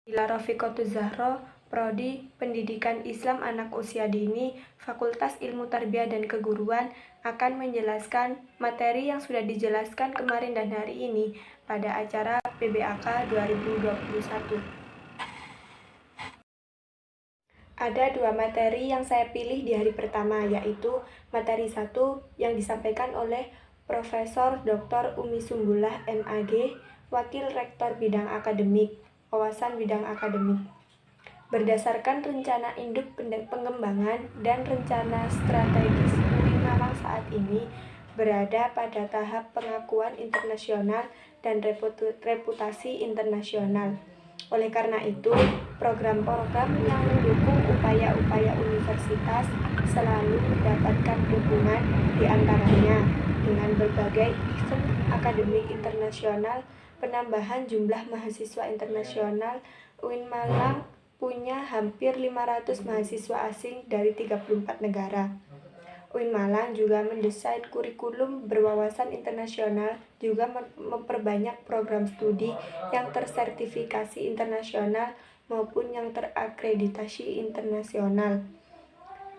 Ila Rafiqatuz Zahra, Prodi Pendidikan Islam Anak Usia Dini, Fakultas Ilmu Tarbiyah dan Keguruan, akan menjelaskan materi yang sudah dijelaskan kemarin dan hari ini pada acara PBAK 2021. Ada dua materi yang saya pilih di hari pertama, yaitu materi 1 yang disampaikan oleh Profesor Dr. Umi Sumbullah MAG, Wakil Rektor Bidang Akademik, Wawasan Bidang Akademik. Berdasarkan rencana induk pengembangan dan rencana strategis UIN Malang saat ini berada pada tahap pengakuan internasional dan reputasi internasional. Oleh karena itu, program-program yang mendukung upaya-upaya universitas selalu mendapatkan dukungan, diantaranya dengan berbagai event akademik internasional, penambahan jumlah mahasiswa internasional. UIN Malang punya hampir 500 mahasiswa asing dari 34 negara. UIN Malang juga mendesain kurikulum berwawasan internasional, juga memperbanyak program studi yang tersertifikasi internasional maupun yang terakreditasi internasional.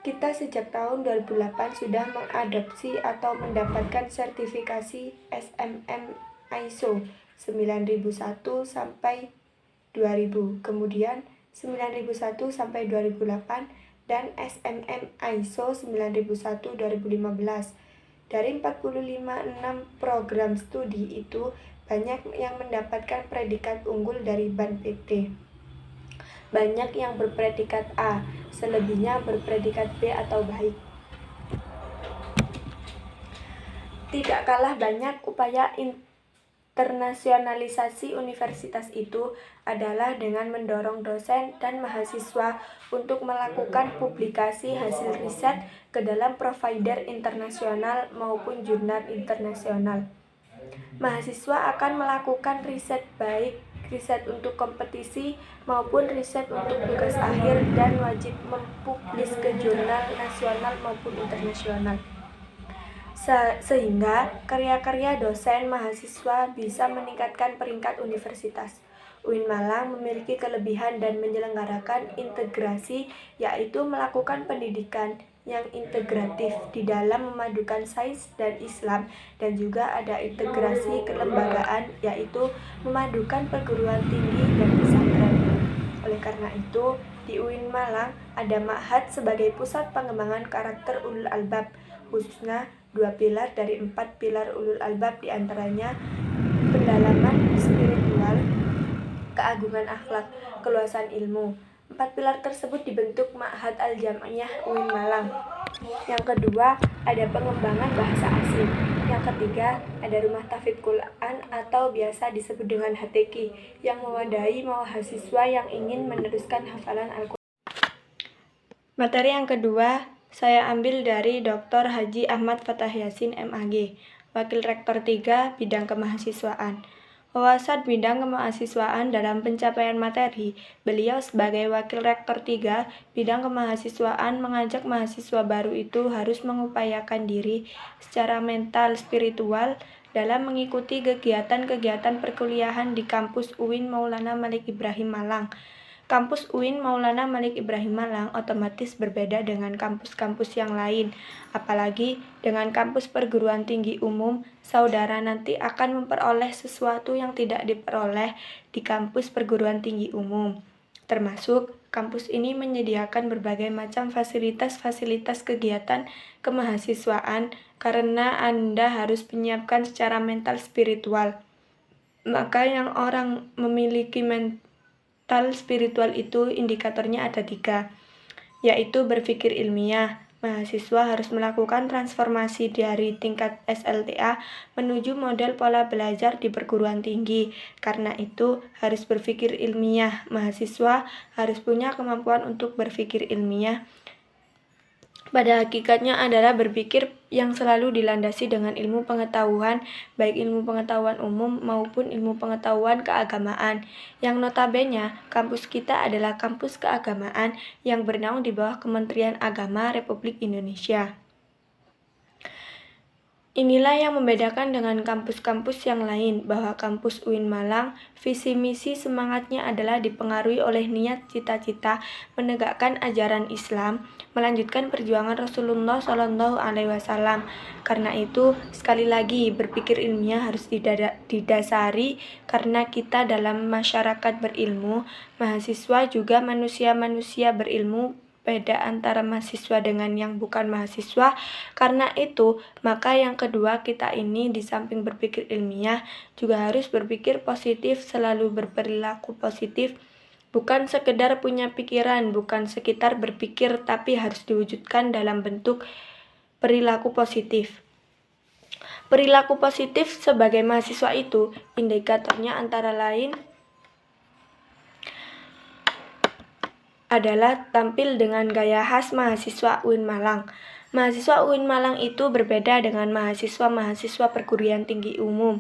Kita sejak tahun 2008 sudah mengadopsi atau mendapatkan sertifikasi SMM ISO 9001 sampai 2000, kemudian 9001 sampai 2008 dan SMM ISO 9001-2015. Dari 456 program studi itu, banyak yang mendapatkan predikat unggul dari BAN PT. Banyak yang berpredikat A, selebihnya berpredikat B atau baik. Tidak kalah banyak upaya internasionalisasi universitas itu adalah dengan mendorong dosen dan mahasiswa untuk melakukan publikasi hasil riset ke dalam provider internasional maupun jurnal internasional. Mahasiswa akan melakukan riset, baik riset untuk kompetisi maupun riset untuk tugas akhir, dan wajib mempublis ke jurnal nasional maupun internasional. Sehingga karya-karya dosen mahasiswa bisa meningkatkan peringkat universitas. UIN Malang memiliki kelebihan dan menyelenggarakan integrasi, yaitu melakukan pendidikan yang integratif di dalam memadukan sains dan Islam, dan juga ada integrasi kelembagaan, yaitu memadukan perguruan tinggi dan pesantren. Oleh karena itu, di UIN Malang ada Ma'had sebagai pusat pengembangan karakter ulul albab, khususnya 2 pilar dari 4 pilar ulul albab, diantaranya pendalaman spiritual, keagungan akhlak, keluasan ilmu. 4 pilar tersebut dibentuk Ma'had Al-Jam'iyah UIN Malang. Yang kedua, ada pengembangan bahasa asing. Yang ketiga, ada rumah tahfidz Quran atau biasa disebut dengan HTQ, yang mewadahi mahasiswa yang ingin meneruskan hafalan Al-Quran. Materi yang kedua saya ambil dari Dr. Haji Ahmad Fatah Yasin MAG, Wakil Rektor 3 Bidang Kemahasiswaan. Wawasan bidang kemahasiswaan dalam pencapaian materi, beliau sebagai Wakil Rektor 3 Bidang Kemahasiswaan mengajak mahasiswa baru itu harus mengupayakan diri secara mental spiritual dalam mengikuti kegiatan-kegiatan perkuliahan di kampus UIN Maulana Malik Ibrahim Malang. Kampus UIN Maulana Malik Ibrahim Malang otomatis berbeda dengan kampus-kampus yang lain, apalagi dengan kampus perguruan tinggi umum. Saudara nanti akan memperoleh sesuatu yang tidak diperoleh di kampus perguruan tinggi umum. Termasuk, kampus ini menyediakan berbagai macam fasilitas-fasilitas kegiatan kemahasiswaan karena Anda harus menyiapkan secara mental spiritual. Maka yang orang memiliki mental spiritual itu indikatornya ada 3, yaitu berpikir ilmiah. Mahasiswa harus melakukan transformasi dari tingkat SLTA menuju model pola belajar di perguruan tinggi. Karena itu harus berpikir ilmiah. Mahasiswa harus punya kemampuan untuk berpikir ilmiah. Pada hakikatnya adalah berpikir yang selalu dilandasi dengan ilmu pengetahuan, baik ilmu pengetahuan umum maupun ilmu pengetahuan keagamaan, yang notabene kampus kita adalah kampus keagamaan yang bernaung di bawah Kementerian Agama Republik Indonesia. Inilah yang membedakan dengan kampus-kampus yang lain, bahwa kampus UIN Malang, visi misi semangatnya adalah dipengaruhi oleh niat cita-cita menegakkan ajaran Islam, melanjutkan perjuangan Rasulullah Shallallahu Alaihi Wasallam. Karena itu, sekali lagi berpikir ilmiah harus didasari karena kita dalam masyarakat berilmu, mahasiswa juga manusia-manusia berilmu. Beda antara mahasiswa dengan yang bukan mahasiswa. Karena itu, maka yang kedua, kita ini di samping berpikir ilmiah juga harus berpikir positif, selalu berperilaku positif. Bukan sekedar punya pikiran, bukan sekitar berpikir, tapi harus diwujudkan dalam bentuk perilaku positif. Perilaku positif sebagai mahasiswa itu indikatornya antara lain adalah tampil dengan gaya khas mahasiswa UIN Malang. Mahasiswa UIN Malang itu berbeda dengan mahasiswa-mahasiswa perguruan tinggi umum.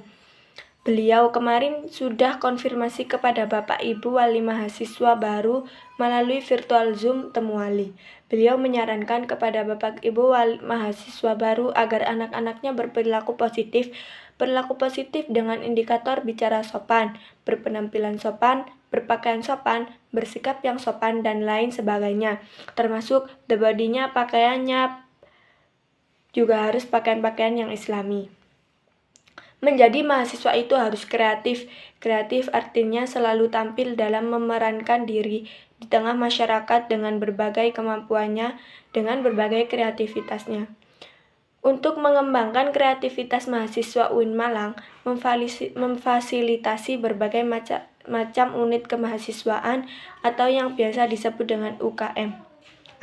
Beliau kemarin sudah konfirmasi kepada Bapak Ibu Wali Mahasiswa baru melalui virtual Zoom Temu Wali. Beliau menyarankan kepada Bapak Ibu Wali Mahasiswa baru agar anak-anaknya berperilaku positif. Perilaku positif dengan indikator bicara sopan, berpenampilan sopan, berpakaian sopan, bersikap yang sopan, dan lain sebagainya. Termasuk the body-nya, pakaiannya juga harus pakaian-pakaian yang islami. Menjadi mahasiswa itu harus kreatif. Kreatif artinya selalu tampil dalam memerankan diri di tengah masyarakat dengan berbagai kemampuannya, dengan berbagai kreativitasnya. Untuk mengembangkan kreativitas mahasiswa UIN Malang, memfasilitasi berbagai macam unit kemahasiswaan atau yang biasa disebut dengan UKM.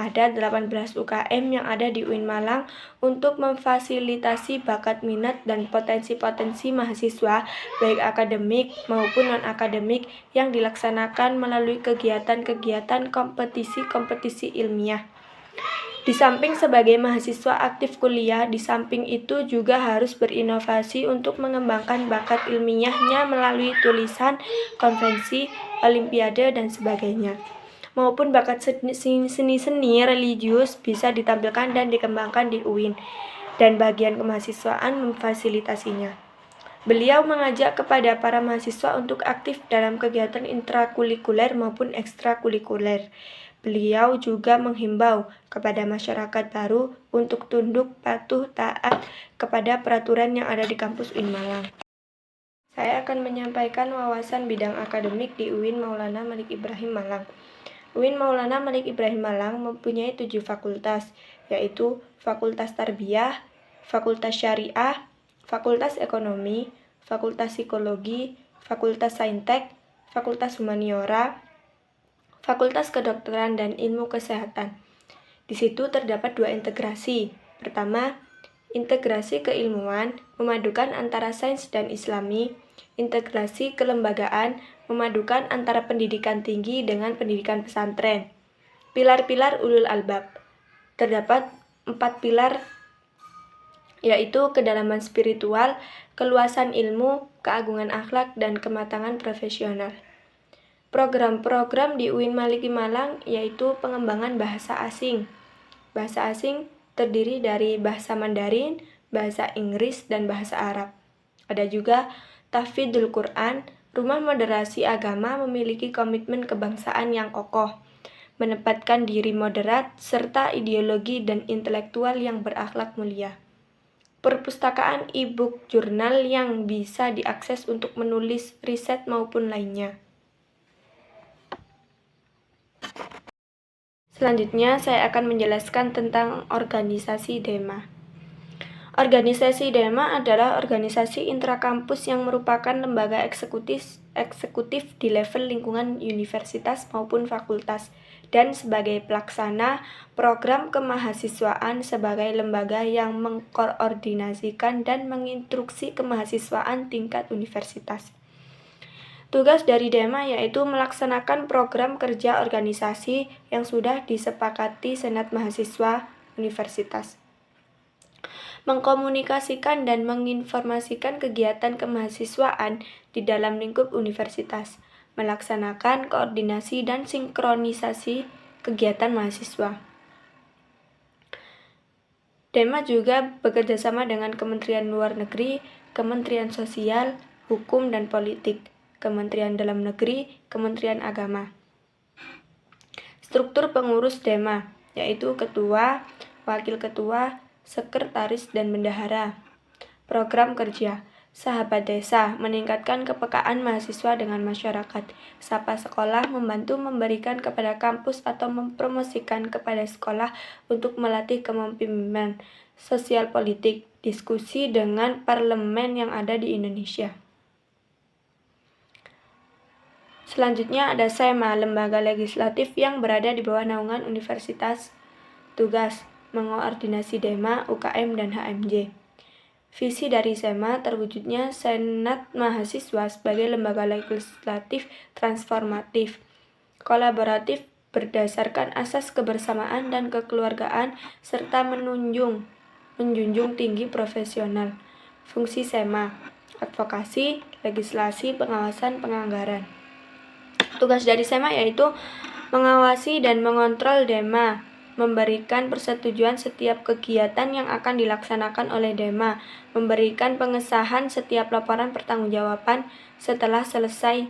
Ada 18 UKM yang ada di UIN Malang untuk memfasilitasi bakat minat dan potensi-potensi mahasiswa baik akademik maupun non-akademik yang dilaksanakan melalui kegiatan-kegiatan kompetisi-kompetisi ilmiah. Di samping sebagai mahasiswa aktif kuliah, di samping itu juga harus berinovasi untuk mengembangkan bakat ilmiahnya melalui tulisan, konferensi, olimpiade, dan sebagainya. Maupun bakat seni-seni religius bisa ditampilkan dan dikembangkan di UIN, dan bagian kemahasiswaan memfasilitasinya. Beliau mengajak kepada para mahasiswa untuk aktif dalam kegiatan intrakurikuler maupun ekstrakurikuler. Beliau juga menghimbau kepada masyarakat baru untuk tunduk, patuh, taat kepada peraturan yang ada di kampus UIN Malang. Saya akan menyampaikan wawasan bidang akademik di UIN Maulana Malik Ibrahim Malang. UIN Maulana Malik Ibrahim Malang mempunyai 7 fakultas, yaitu Fakultas Tarbiyah, Fakultas Syariah, Fakultas Ekonomi, Fakultas Psikologi, Fakultas Saintek, Fakultas Humaniora, Fakultas Kedokteran dan Ilmu Kesehatan. Di situ terdapat 2 integrasi. Pertama, integrasi keilmuan memadukan antara sains dan islami. Integrasi kelembagaan memadukan antara pendidikan tinggi dengan pendidikan pesantren. Pilar-pilar ulul albab. Terdapat 4 pilar, yaitu kedalaman spiritual, keluasan ilmu, keagungan akhlak, dan kematangan profesional. Program-program di UIN Malik Malang yaitu pengembangan bahasa asing. Bahasa asing terdiri dari bahasa Mandarin, bahasa Inggris, dan bahasa Arab. Ada juga tahfidzul Quran. Rumah moderasi agama memiliki komitmen kebangsaan yang kokoh, menempatkan diri moderat, serta ideologi dan intelektual yang berakhlak mulia. Perpustakaan e-book jurnal yang bisa diakses untuk menulis riset maupun lainnya. Selanjutnya, saya akan menjelaskan tentang organisasi DEMA. Organisasi DEMA adalah organisasi intrakampus yang merupakan lembaga eksekutif di level lingkungan universitas maupun fakultas, dan sebagai pelaksana program kemahasiswaan sebagai lembaga yang mengkoordinasikan dan menginstruksi kemahasiswaan tingkat universitas. Tugas dari DEMA yaitu melaksanakan program kerja organisasi yang sudah disepakati Senat Mahasiswa Universitas, mengkomunikasikan dan menginformasikan kegiatan kemahasiswaan di dalam lingkup universitas, melaksanakan koordinasi dan sinkronisasi kegiatan mahasiswa. Dema juga bekerjasama dengan Kementerian Luar Negeri, Kementerian Sosial, Hukum dan Politik, Kementerian Dalam Negeri, Kementerian Agama. Struktur pengurus Dema, yaitu ketua, wakil ketua, sekretaris, dan bendahara. Program kerja, Sahabat Desa, meningkatkan kepekaan mahasiswa dengan masyarakat. Sapa Sekolah, membantu memberikan kepada kampus atau mempromosikan kepada sekolah untuk melatih kepemimpinan sosial politik, diskusi dengan parlemen yang ada di Indonesia. Selanjutnya ada SEMA, lembaga legislatif yang berada di bawah naungan universitas. Tugas, mengoordinasi Dema, UKM, dan HMJ. Visi dari SEMA terwujudnya Senat Mahasiswa sebagai lembaga legislatif transformatif, kolaboratif berdasarkan asas kebersamaan dan kekeluargaan serta menjunjung tinggi profesional. Fungsi SEMA, advokasi, legislasi, pengawasan, penganggaran. Tugas dari SEMA yaitu mengawasi dan mengontrol Dema, memberikan persetujuan setiap kegiatan yang akan dilaksanakan oleh Dema, memberikan pengesahan setiap laporan pertanggungjawaban setelah selesai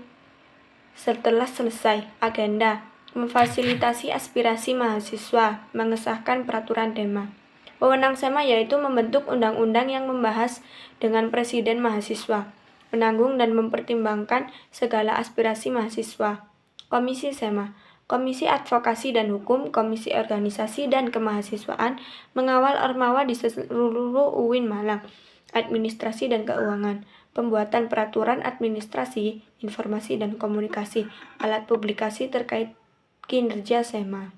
agenda, memfasilitasi aspirasi mahasiswa, mengesahkan peraturan Dema. Wewenang SEMA yaitu membentuk undang-undang yang membahas dengan presiden mahasiswa, menanggung dan mempertimbangkan segala aspirasi mahasiswa. Komisi SEMA, Komisi Advokasi dan Hukum, Komisi Organisasi dan Kemahasiswaan, mengawal ormawa di seluruh UIN Malang, administrasi dan keuangan, pembuatan peraturan administrasi, informasi dan komunikasi, alat publikasi terkait kinerja SEMA.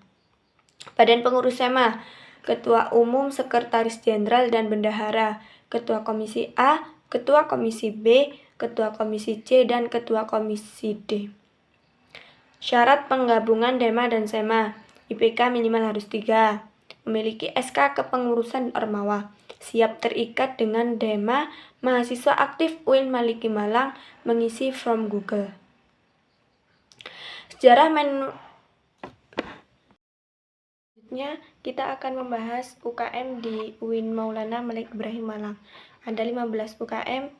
Badan pengurus SEMA, Ketua Umum, Sekretaris Jenderal, dan Bendahara, Ketua Komisi A, Ketua Komisi B, Ketua Komisi C, dan Ketua Komisi D. Syarat penggabungan Dema dan SEMA, IPK minimal harus 3, memiliki SK kepengurusan ormawa, siap terikat dengan Dema, mahasiswa aktif UIN Maliki Malang, mengisi form Google. Selanjutnya kita akan membahas UKM di UIN Maulana Malik Ibrahim Malang. Ada 15 UKM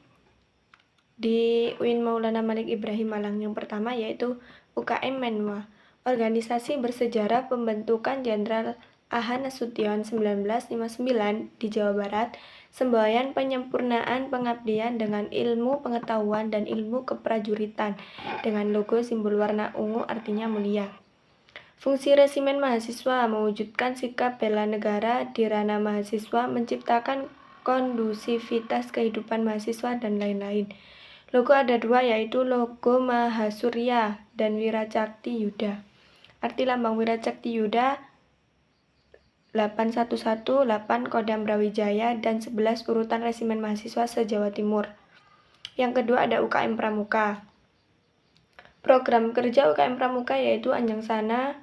di UIN Maulana Malik Ibrahim Malang. Yang pertama yaitu UKM Menwa, organisasi bersejarah pembentukan Jenderal A.H. Nasution 1959 di Jawa Barat, semboyan penyempurnaan pengabdian dengan ilmu pengetahuan dan ilmu keprajuritan, dengan logo simbol warna ungu artinya mulia. Fungsi resimen mahasiswa, mewujudkan sikap bela negara di ranah mahasiswa, menciptakan kondusivitas kehidupan mahasiswa, dan lain-lain. Logo ada 2, yaitu logo Mahasurya dan Wiracakti Yuda. Arti lambang Wiracakti Yuda 811, 8 Kodam Brawijaya, dan 11 urutan resimen mahasiswa se-Jawa Timur. Yang kedua ada UKM Pramuka. Program kerja UKM Pramuka yaitu Anjang Sana,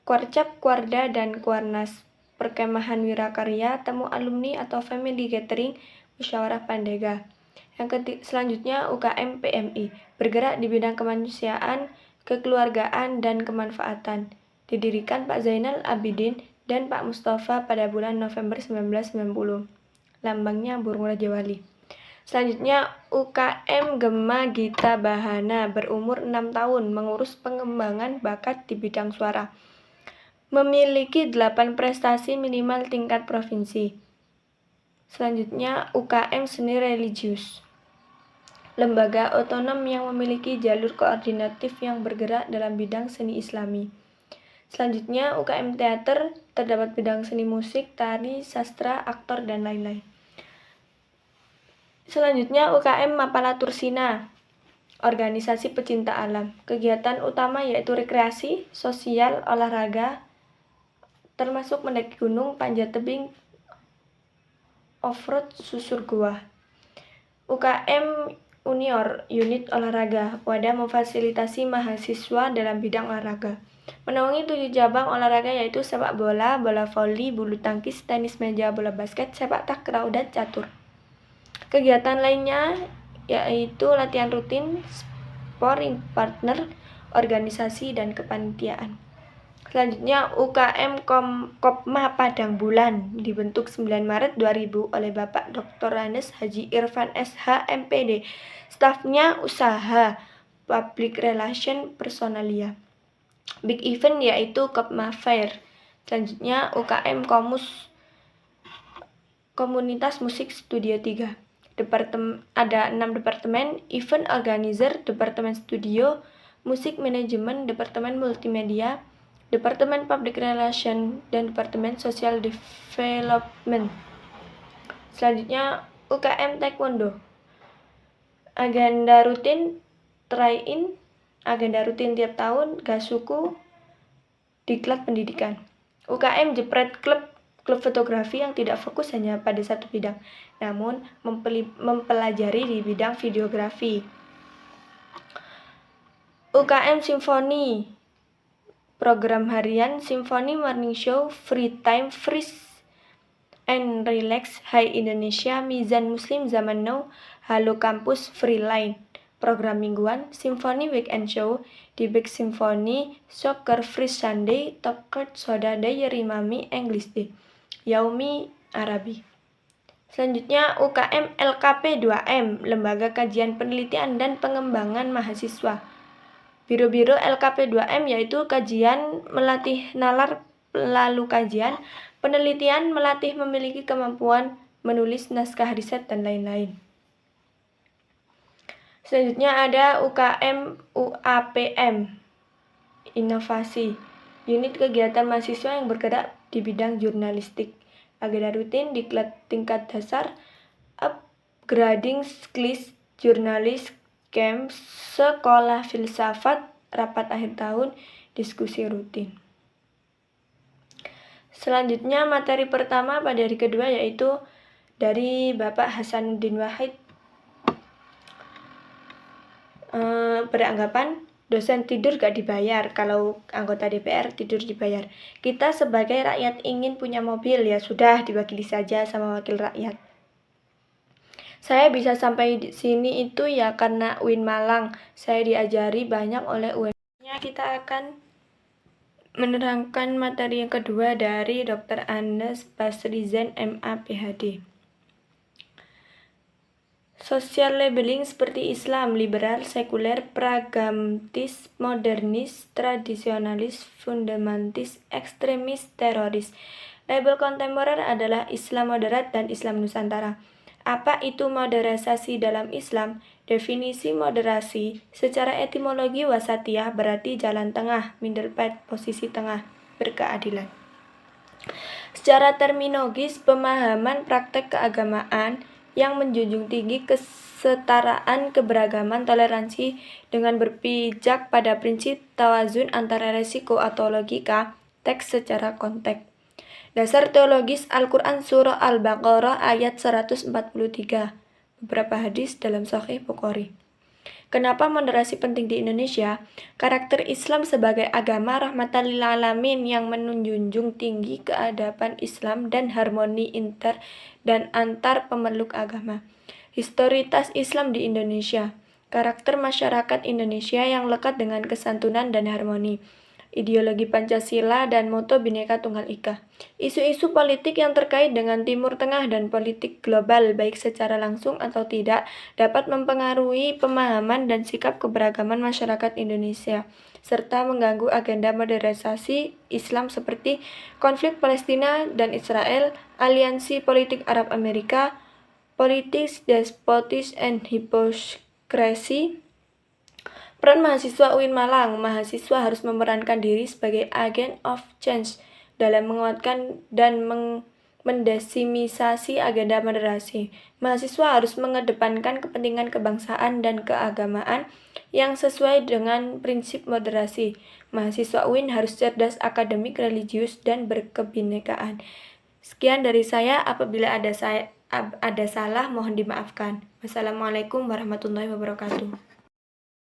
Kuarcap, Kuarda, dan Kuarnas, Perkemahan Wirakarya, Temu Alumni atau Family Gathering, Musyawarah Pandega. Selanjutnya UKM PMI, bergerak di bidang kemanusiaan, kekeluargaan, dan kemanfaatan. Didirikan Pak Zainal Abidin dan Pak Mustafa pada bulan November 1990. Lambangnya burung Raja Wali. Selanjutnya UKM Gema Gita Bahana, berumur 6 tahun, mengurus pengembangan bakat di bidang suara. Memiliki 8 prestasi minimal tingkat provinsi. Selanjutnya UKM Seni Religius, lembaga otonom yang memiliki jalur koordinatif yang bergerak dalam bidang seni Islami. Selanjutnya UKM Teater, terdapat bidang seni musik, tari, sastra, aktor, dan lain-lain. Selanjutnya UKM Mapala Tursina, organisasi pecinta alam. Kegiatan utama yaitu rekreasi, sosial, olahraga, termasuk mendaki gunung, panjat tebing, off-road, susur gua. UKM Unior, unit olahraga, wadah memfasilitasi mahasiswa dalam bidang olahraga. Menaungi 7 cabang olahraga yaitu sepak bola, bola voli, bulu tangkis, tenis meja, bola basket, sepak takraw, dan catur. Kegiatan lainnya yaitu latihan rutin, sparring partner, organisasi, dan kepanitiaan. Selanjutnya UKM Kopma Padang Bulan dibentuk 9 Maret 2000 oleh Bapak Dr. Anes Haji Irfan SH MPD. Stafnya usaha, public relation, personalia. Big event yaitu Kopma Fair. Selanjutnya UKM Komunitas Musik Studio 3. Ada 6 departemen: event organizer, departemen studio, musik manajemen, departemen multimedia, departemen public relation, dan departemen social development. Selanjutnya UKM Taekwondo. Agenda rutin try-in, agenda rutin tiap tahun, gasuku, diklat pendidikan. UKM Jepret Klub fotografi yang tidak fokus hanya pada satu bidang, namun mempelajari di bidang videografi. UKM Simfoni, program harian, Simfoni Morning Show, Free Time, Freeze and Relax, Hai Indonesia, Mizan Muslim Zaman Now, Halo Kampus, Free Line. Program mingguan, Simfoni Weekend Show, di Big Symphony, Soccer Free Sunday, Top Card, Soda Diary Mami, English Day, Yaumi Arabi. Selanjutnya UKM LKP 2M, Lembaga Kajian Penelitian dan Pengembangan Mahasiswa. Biro-biro LKP 2M yaitu kajian, melatih nalar, lalu kajian, penelitian, melatih memiliki kemampuan menulis naskah riset, dan lain-lain. Selanjutnya ada UKM UAPM, Inovasi, unit kegiatan mahasiswa yang bergerak di bidang jurnalistik. Agenda rutin, diklat tingkat dasar, upgrading skills, jurnalis, camp, sekolah filsafat, rapat akhir tahun, diskusi rutin. Selanjutnya materi pertama pada hari kedua yaitu dari Bapak Hasanuddin Wahid. Beranggapan dosen tidur gak dibayar, kalau anggota DPR tidur dibayar. Kita sebagai rakyat ingin punya mobil, ya sudah diwakili saja sama wakil rakyat. Saya bisa sampai di sini itu ya karena UIN Malang. Saya diajari banyak oleh UIN. Kita akan menerangkan materi yang kedua dari Dr. Anes Basrizen MA PhD. Social labeling seperti Islam, liberal, sekuler, pragmatis, modernis, tradisionalis, fundamentis, ekstremis, teroris. Label kontemporer adalah Islam moderat dan Islam Nusantara. Apa itu moderasi dalam Islam? Definisi moderasi secara etimologi wasatiyah berarti jalan tengah, middle path, posisi tengah, berkeadilan. Secara terminologis, pemahaman praktek keagamaan yang menjunjung tinggi kesetaraan, keberagaman, toleransi dengan berpijak pada prinsip tawazun antara resiko atau logika, teks secara konteks. Dasar teologis Al-Quran Surah Al-Baqarah ayat 143. Beberapa hadis dalam Sahih Bukhari. Kenapa moderasi penting di Indonesia? Karakter Islam sebagai agama rahmatan lil alamin yang menjunjung tinggi keadaban Islam dan harmoni inter dan antar pemeluk agama. Historitas Islam di Indonesia. Karakter masyarakat Indonesia yang lekat dengan kesantunan dan harmoni. Ideologi Pancasila dan moto Bhinneka Tunggal Ika. Isu-isu politik yang terkait dengan Timur Tengah dan politik global baik secara langsung atau tidak dapat mempengaruhi pemahaman dan sikap keberagaman masyarakat Indonesia serta mengganggu agenda modernisasi Islam seperti konflik Palestina dan Israel, aliansi politik Arab Amerika, politik despotis and hypocrisy. Peran mahasiswa UIN Malang. Mahasiswa harus memerankan diri sebagai agent of change dalam menguatkan dan mendesimisasi agenda moderasi. Mahasiswa harus mengedepankan kepentingan kebangsaan dan keagamaan yang sesuai dengan prinsip moderasi. Mahasiswa UIN harus cerdas, akademik, religius, dan berkebinekaan. Sekian dari saya. Apabila ada salah mohon dimaafkan. Wassalamualaikum warahmatullahi wabarakatuh.